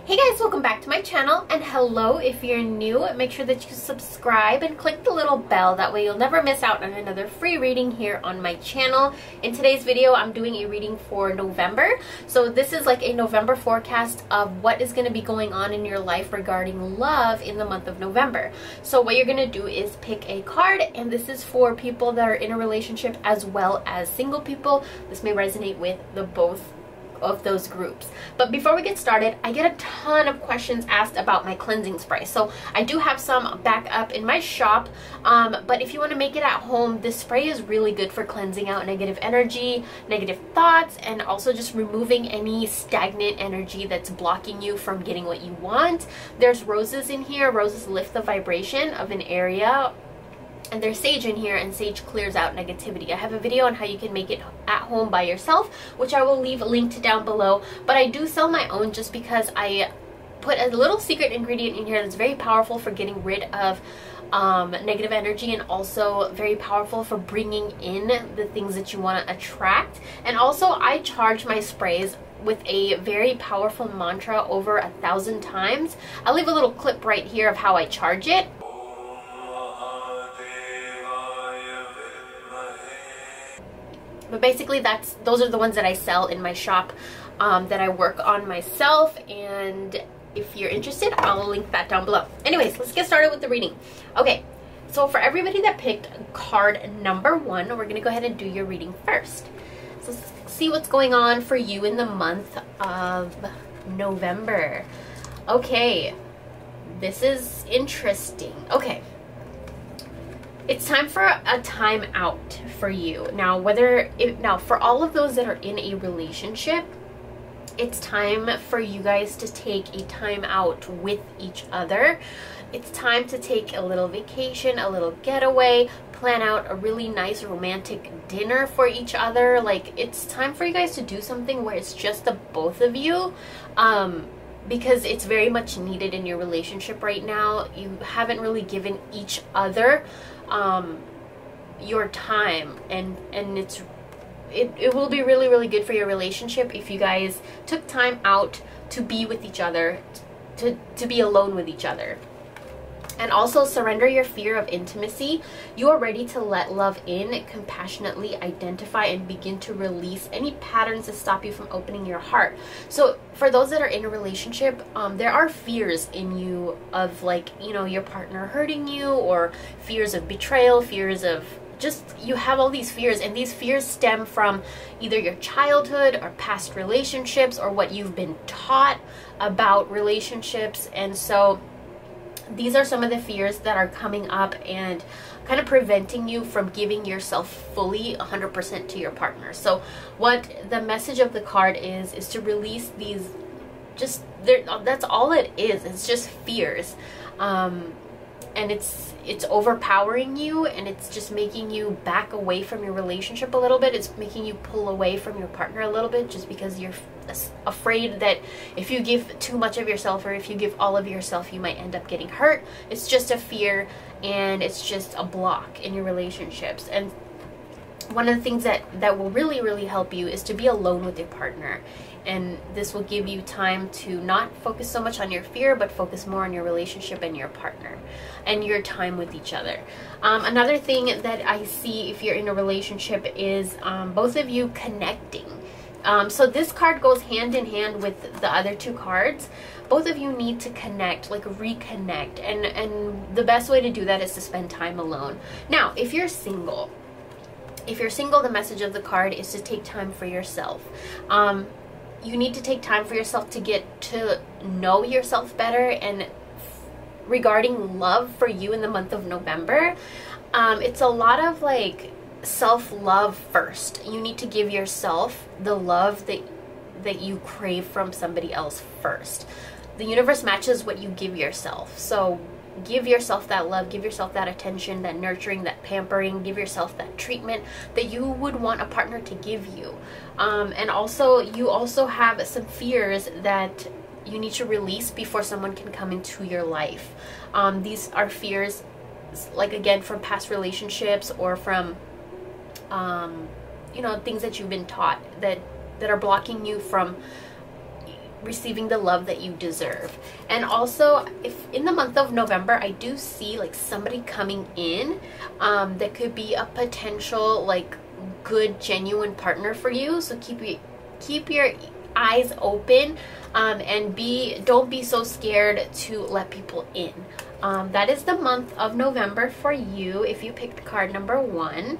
Hey guys, welcome back to my channel, and hello if you're new. Make sure that you subscribe and click the little bell, that way you'll never miss out on another free reading here on my channel. In today's video, I'm doing a reading for November. So this is like a November forecast of what is going to be going on in your life regarding love in the month of November. So what you're going to do is pick a card, and this is for people that are in a relationship as well as single people. This may resonate with the both of those groups. But before we get started, I get a ton of questions asked about my cleansing spray. So I do have some back up in my shop, but if you want to make it at home, this spray is really good for cleansing out negative energy, negative thoughts, and also just removing any stagnant energy that's blocking you from getting what you want. There's roses in here. Roses lift the vibration of an area. And there's sage in here, and sage clears out negativity. I have a video on how you can make it at home by yourself, which I will leave linked down below. But I do sell my own just because I put a little secret ingredient in here that's very powerful for getting rid of negative energy, and also very powerful for bringing in the things that you want to attract. And also I charge my sprays with a very powerful mantra over 1,000 times. I'll leave a little clip right here of how I charge it. But basically those are the ones that I sell in my shop, that I work on myself, and if you're interested, I'll link that down below. Anyways, let's get started with the reading. Okay, so for everybody that picked card number 1, we're gonna go ahead and do your reading first. So let's see what's going on for you in the month of November. Okay, this is interesting. Okay. It's time for a time out for you. Now, for all of those that are in a relationship, it's time for you guys to take a time out with each other. It's time to take a little vacation, a little getaway, plan out a really nice romantic dinner for each other. Like, it's time for you guys to do something where it's just the both of you. Because it's very much needed in your relationship right now. You haven't really given each other your time, and it will be really good for your relationship if you guys took time out to be with each other, to be alone with each other. And also surrender your fear of intimacy. You are ready to let love in, compassionately identify and begin to release any patterns that stop you from opening your heart. So for those that are in a relationship, there are fears in you of, like, you know, your partner hurting you, or fears of betrayal, fears of just, you have all these fears, and these fears stem from either your childhood or past relationships, or what you've been taught about relationships. And so these are some of the fears that are coming up and kind of preventing you from giving yourself fully 100% to your partner. So what the message of the card is to release these, that's all it is. It's just fears. And it's overpowering you, and it's just making you back away from your relationship a little bit. It's making you pull away from your partner a little bit, just because you're afraid that if you give too much of yourself, or if you give all of yourself, you might end up getting hurt. It's just a fear, and it's just a block in your relationships. And one of the things that will really help you is to be alone with your partner. And this will give you time to not focus so much on your fear, but focus more on your relationship and your partner and your time with each other. Another thing that I see if you're in a relationship is both of you connecting. So this card goes hand in hand with the other two cards. Both of you need to connect, like reconnect. And the best way to do that is to spend time alone. Now, if you're single, the message of the card is to take time for yourself. You need to take time for yourself to get to know yourself better. And regarding love for you in the month of November, it's a lot of like self-love first. You need to give yourself the love that you crave from somebody else first. The universe matches what you give yourself. So give yourself that love, give yourself that attention, that nurturing, that pampering, give yourself that treatment that you would want a partner to give you. And also, you also have some fears that you need to release before someone can come into your life. These are fears, like, again, from past relationships, or from you know, things that you've been taught that are blocking you from receiving the love that you deserve. And also, if in the month of November, I do see like somebody coming in that could be a potential like good genuine partner for you. So keep your eyes open, and don't be so scared to let people in. That is the month of November for you if you picked card number 1.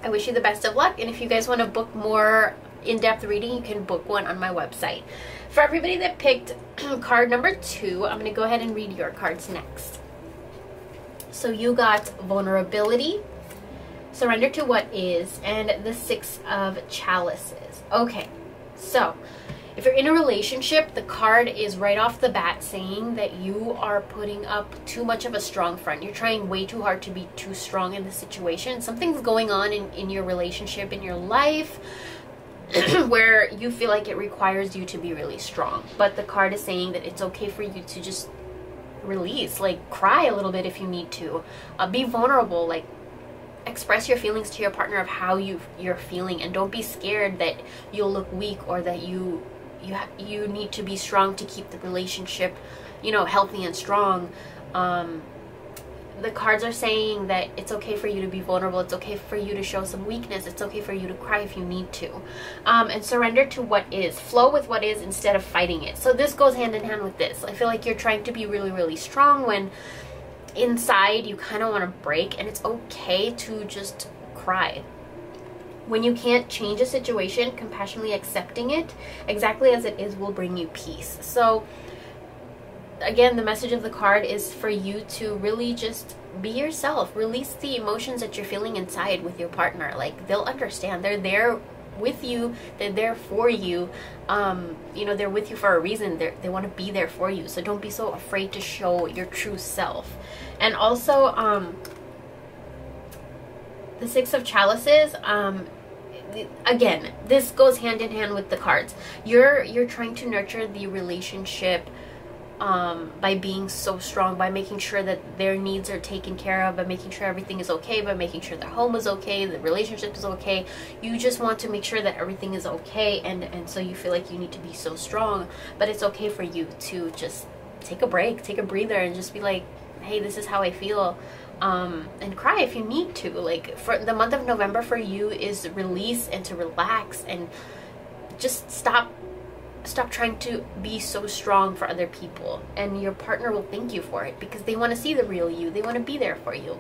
I wish you the best of luck, and if you guys want to book more in-depth reading, you can book one on my website. For everybody that picked card number 2, I'm going to go ahead and read your cards next. So you got vulnerability, surrender to what is, and the 6 of chalices. Okay, so if you're in a relationship, the card is right off the bat saying that you are putting up too much of a strong front. You're trying way too hard to be too strong in the situation. Something's going on in your relationship, in your life, where you feel like it requires you to be really strong. But the card is saying that it's okay for you to just release, like cry a little bit if you need to. Be vulnerable, like express your feelings to your partner of how you're feeling, and don't be scared that you'll look weak or that you need to be strong to keep the relationship, healthy and strong. The cards are saying that it's okay for you to be vulnerable. It's okay for you to show some weakness. It's okay for you to cry if you need to. And surrender to what is. Flow with what is instead of fighting it. So this goes hand in hand with this. I feel like you're trying to be really, really strong when inside you kind of want to break, and it's okay to just cry. When you can't change a situation, compassionately accepting it exactly as it is will bring you peace. So again, the message of the card is for you to really just be yourself. Release the emotions that you're feeling inside with your partner. Like, they'll understand. They're there with you. They're there for you. They're with you for a reason. They want to be there for you. So don't be so afraid to show your true self. And also, the 6 of chalices, again, this goes hand in hand with the cards. You're trying to nurture the relationship by being so strong, by making sure that their needs are taken care of, by making sure everything is okay, by making sure their home is okay, the relationship is okay. You just want to make sure that everything is okay, and so you feel like you need to be so strong. But it's okay for you to just take a break, take a breather, and just be like, hey, this is how I feel. And cry if you need to. Like, for the month of November for you is release and to relax, and just stop trying to be so strong for other people, and your partner will thank you for it because they want to see the real you. They want to be there for you.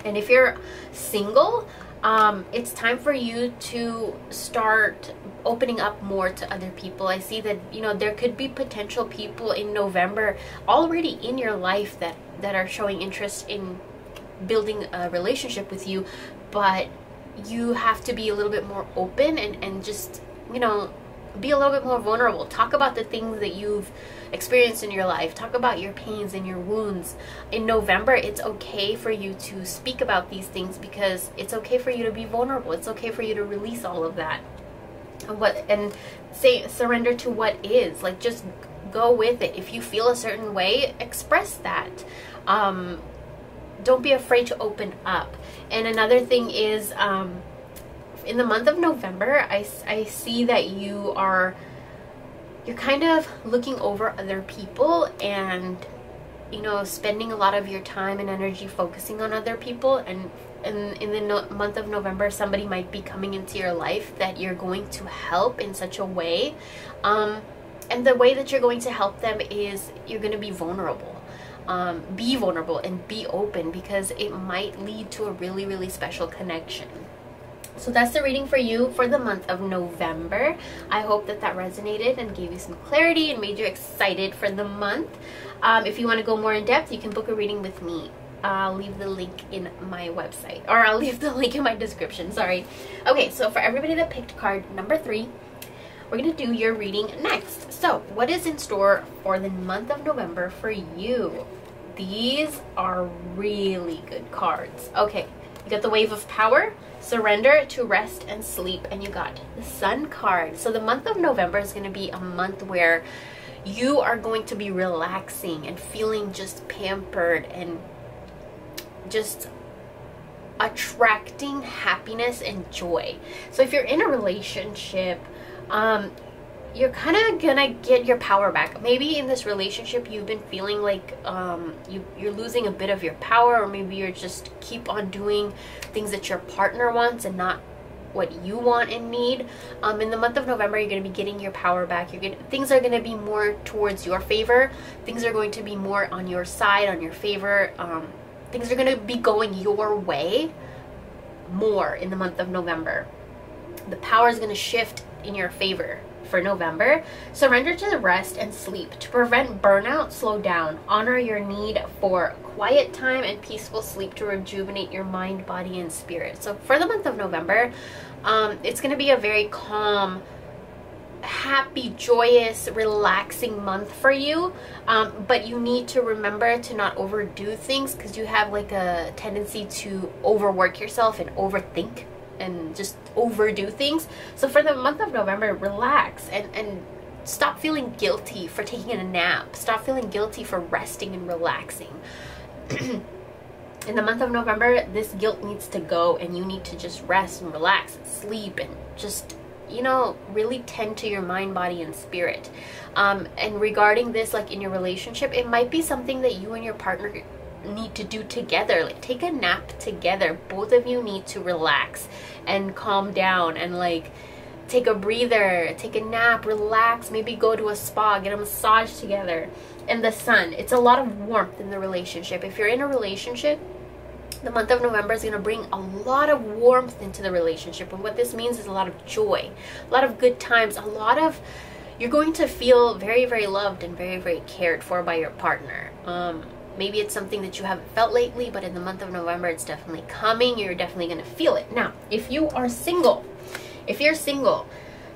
And if you're single, it's time for you to start opening up more to other people. I see that there could be potential people in November already in your life that are showing interest in building a relationship with you, but you have to be a little bit more open and just be a little bit more vulnerable. Talk about the things that you've experienced in your life. Talk about your pains and your wounds. In November, it's okay for you to speak about these things because it's okay for you to be vulnerable. It's okay for you to release all of that. And surrender to what is. Like, just go with it. If you feel a certain way, express that. Don't be afraid to open up. And another thing is, in the month of November, I see that you're kind of looking over other people and spending a lot of your time and energy focusing on other people, and in the month of November somebody might be coming into your life that you're going to help in such a way, and the way that you're going to help them is you're going to be vulnerable. Be vulnerable and be open, because it might lead to a really, really special connection. So that's the reading for you for the month of November. I hope that resonated and gave you some clarity and made you excited for the month. If you want to go more in depth, you can book a reading with me. I'll leave the link in my website, or I'll leave the link in my description, sorry. Okay, so for everybody that picked card number 3, we're going to do your reading next. So what is in store for the month of November for you? These are really good cards. Okay, you got the Wave of Power, Surrender to Rest and Sleep, and you got the Sun card. So the month of November is going to be a month where you are going to be relaxing and feeling just pampered and just attracting happiness and joy. So if you're in a relationship, you're kind of gonna get your power back. Maybe in this relationship you've been feeling like you're losing a bit of your power, or maybe you're just keep on doing things that your partner wants and not what you want and need. In the month of November, you're going to be getting your power back. Things are going to be more towards your favor. Things are going to be more on your side, on your favor. Things are going to be going your way more in the month of November. The power is going to shift in your favor for November. Surrender to the rest and sleep. To prevent burnout, slow down. Honor your need for quiet time and peaceful sleep to rejuvenate your mind, body, and spirit. So for the month of November, it's going to be a very calm, happy, joyous, relaxing month for you. But you need to remember to not overdo things, because you have like a tendency to overwork yourself and overthink and just overdo things. So for the month of November, relax and stop feeling guilty for taking a nap. Stop feeling guilty for resting and relaxing. In the month of November, this guilt needs to go, and you need to just rest and relax and sleep and just, you know, really tend to your mind, body, and spirit. And regarding this, like in your relationship, it might be something that you and your partner need to do together. Like take a nap together. Both of you need to relax and calm down and like take a breather, take a nap, relax, maybe go to a spa, get a massage together. And the sun, it's a lot of warmth in the relationship. If you're in a relationship, the month of November is going to bring a lot of warmth into the relationship. And what this means is a lot of joy, a lot of good times, you're going to feel very, very loved and very, very cared for by your partner. Maybe it's something that you haven't felt lately, but in the month of November, it's definitely coming. You're definitely going to feel it. Now, if you're single,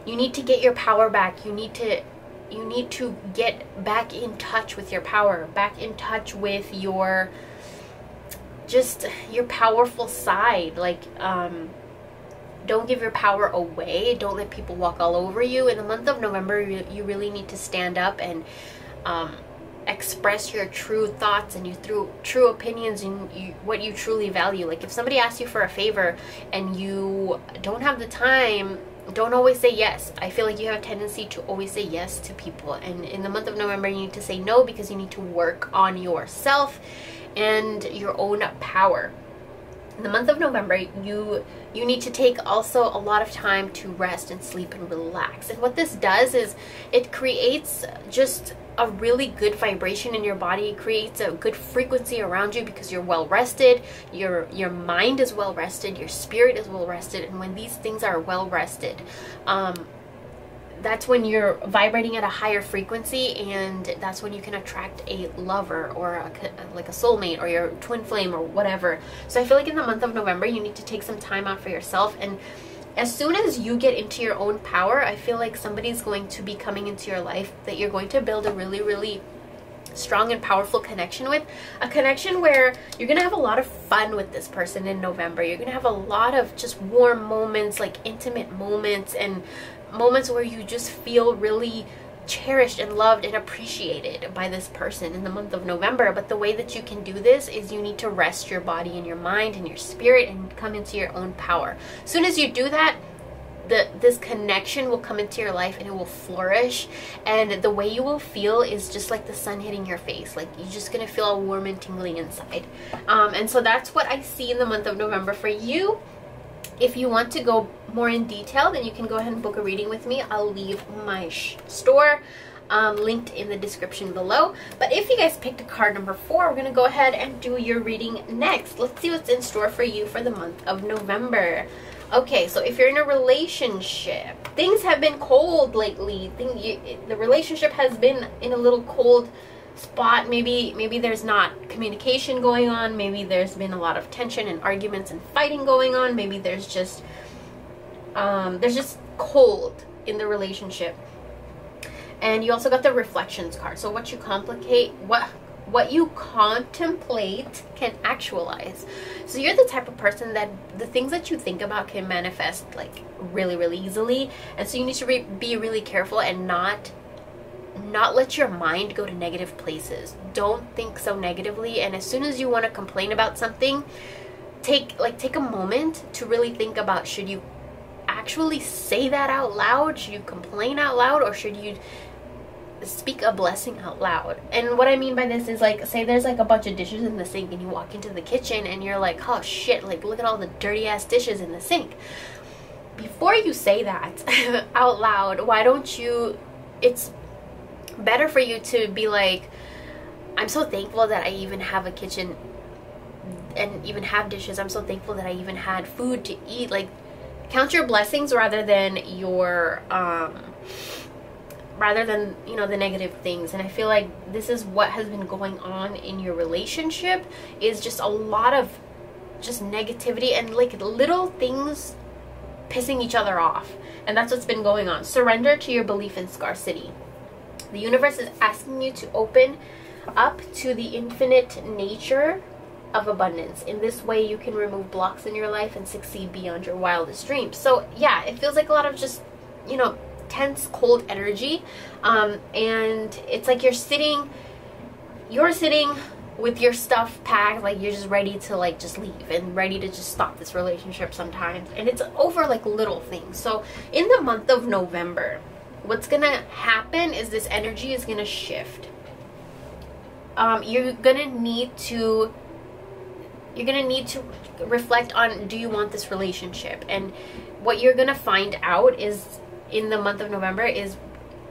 you need to get your power back. You need to get back in touch with your power, back in touch with your powerful side. Like, don't give your power away. Don't let people walk all over you. In the month of November, you really need to stand up and express your true thoughts and your true opinions and what you truly value. Like if somebody asks you for a favor and you don't have the time, don't always say yes. I feel like you have a tendency to always say yes to people, and in the month of November you need to say no, because you need to work on yourself and your own power. In the month of November, you need to take also a lot of time to rest and sleep and relax. And what this does is it creates just a really good vibration in your body. It creates a good frequency around you because you're well rested, your mind is well rested, your spirit is well rested. And when these things are well rested, that's when you're vibrating at a higher frequency, and that's when you can attract a lover or like a soulmate or your twin flame or whatever. So I feel like in the month of November, you need to take some time out for yourself. And as soon as you get into your own power, I feel like somebody's going to be coming into your life that you're going to build a really, really strong and powerful connection with. A connection where you're gonna have a lot of fun with this person in November. You're gonna have a lot of just warm moments, like intimate moments, and moments where you just feel really cherished and loved and appreciated by this person in the month of November. But the way that you can do this is you need to rest your body and your mind and your spirit and come into your own power. As soon as you do that, this connection will come into your life and it will flourish, and the way you will feel is just like the sun hitting your face. Like you're just gonna feel all warm and tingly inside. And so that's what I see in the month of November for you. If you want to go more in detail, then you can go ahead and book a reading with me. I'll leave my store linked in the description below. But if you guys picked a card number 4, we're going to go ahead and do your reading next. Let's see what's in store for you for the month of November. Okay, so if you're in a relationship, things have been cold lately. The relationship has been in a little cold spot. Maybe there's not communication going on. Maybe there's been a lot of tension and arguments and fighting going on. Maybe there's just cold in the relationship. And you also got the reflections card. So what you contemplate can actualize. So you're the type of person that the things that you think about can manifest like really, really easily. And so you need to be really careful and not let your mind go to negative places. Don't think so negatively. And as soon as you want to complain about something, take a moment to really think about, should you actually say that out loud? Should you complain out loud, or should you speak a blessing out loud? And what I mean by this is, like, say there's like a bunch of dishes in the sink and you walk into the kitchen and you're like, oh shit, like look at all the dirty ass dishes in the sink. Before you say that out loud, why don't you, it's better for you to be like, I'm so thankful that I even have a kitchen and even have dishes. I'm so thankful that I even had food to eat. Like, count your blessings rather than your you know, the negative things. And I feel like this is what has been going on in your relationship, is just a lot of just negativity and like little things pissing each other off. And that's what's been going on. Surrender to your belief in scarcity. The universe is asking you to open up to the infinite nature of abundance. In this way, you can remove blocks in your life and succeed beyond your wildest dreams. So yeah, it feels like a lot of just, you know, tense, cold energy, and it's like you're sitting with your stuff packed, like you're just ready to like just leave and ready to just stop this relationship sometimes, and it's over like little things. So in the month of November, what's gonna happen is this energy is gonna shift. You're gonna need to reflect on, do you want this relationship? And what you're gonna find out is in the month of November is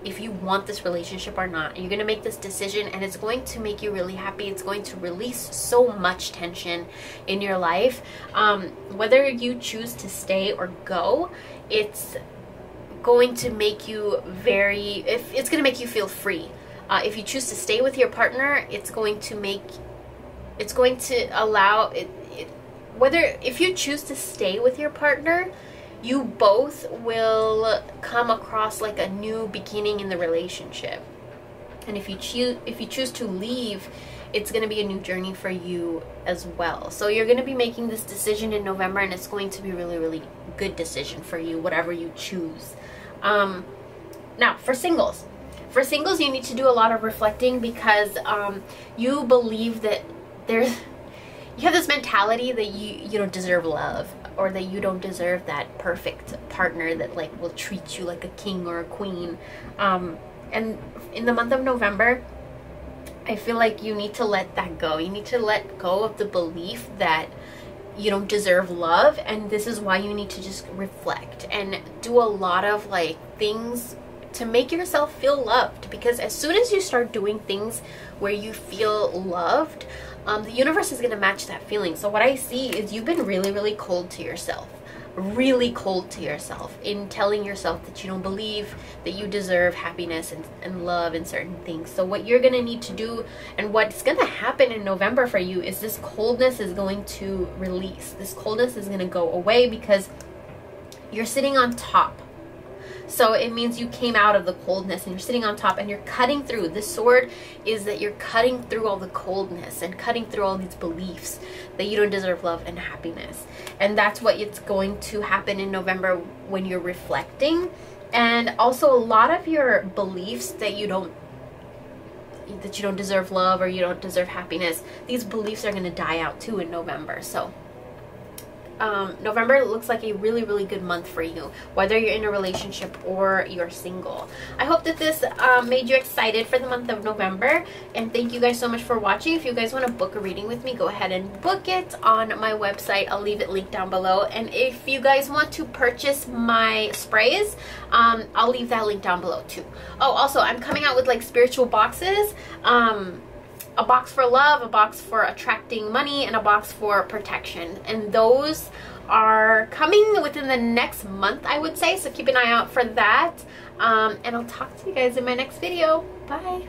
if you want this relationship or not. You're gonna make this decision, and it's going to make you really happy. It's going to release so much tension in your life. Whether you choose to stay or go, it's going to make you it's going to make you feel free. If you choose to stay with your partner, it's going to allow it, if you choose to stay with your partner, you both will come across like a new beginning in the relationship. And if you choose to leave, it's going to be a new journey for you as well. So you're going to be making this decision in November, and it's going to be a really, really good decision for you, whatever you choose. Now, for singles, you need to do a lot of reflecting, because you believe that you have this mentality that you don't deserve love, or that you don't deserve that perfect partner that like will treat you like a king or a queen. And in the month of November, I feel like you need to let that go. You need to let go of the belief that you don't deserve love, and this is why you need to just reflect and do a lot of like things to make yourself feel loved. Because as soon as you start doing things where you feel loved, the universe is going to match that feeling. So what I see is you've been really, really cold to yourself. Really cold to yourself in telling yourself that you don't believe that you deserve happiness and love and certain things. So what you're going to need to do, and what's going to happen in November for you, is this coldness is going to release. This coldness is going to go away, because you're sitting on top. So it means you came out of the coldness and you're sitting on top and you're cutting through. The sword is that you're cutting through all the coldness and cutting through all these beliefs that you don't deserve love and happiness. And that's what it's going to happen in November when you're reflecting. And also a lot of your beliefs that you don't deserve love or you don't deserve happiness, these beliefs are going to die out too in November. So November looks like a really, really good month for you, whether you're in a relationship or you're single. I hope that this made you excited for the month of November, and thank you guys so much for watching. If you guys want to book a reading with me, go ahead and book it on my website. I'll leave it linked down below. And if you guys want to purchase my sprays, I'll leave that link down below too. Oh, also, I'm coming out with like spiritual boxes. A box for love, a box for attracting money, and a box for protection. And those are coming within the next month, I would say. So keep an eye out for that. And I'll talk to you guys in my next video. Bye.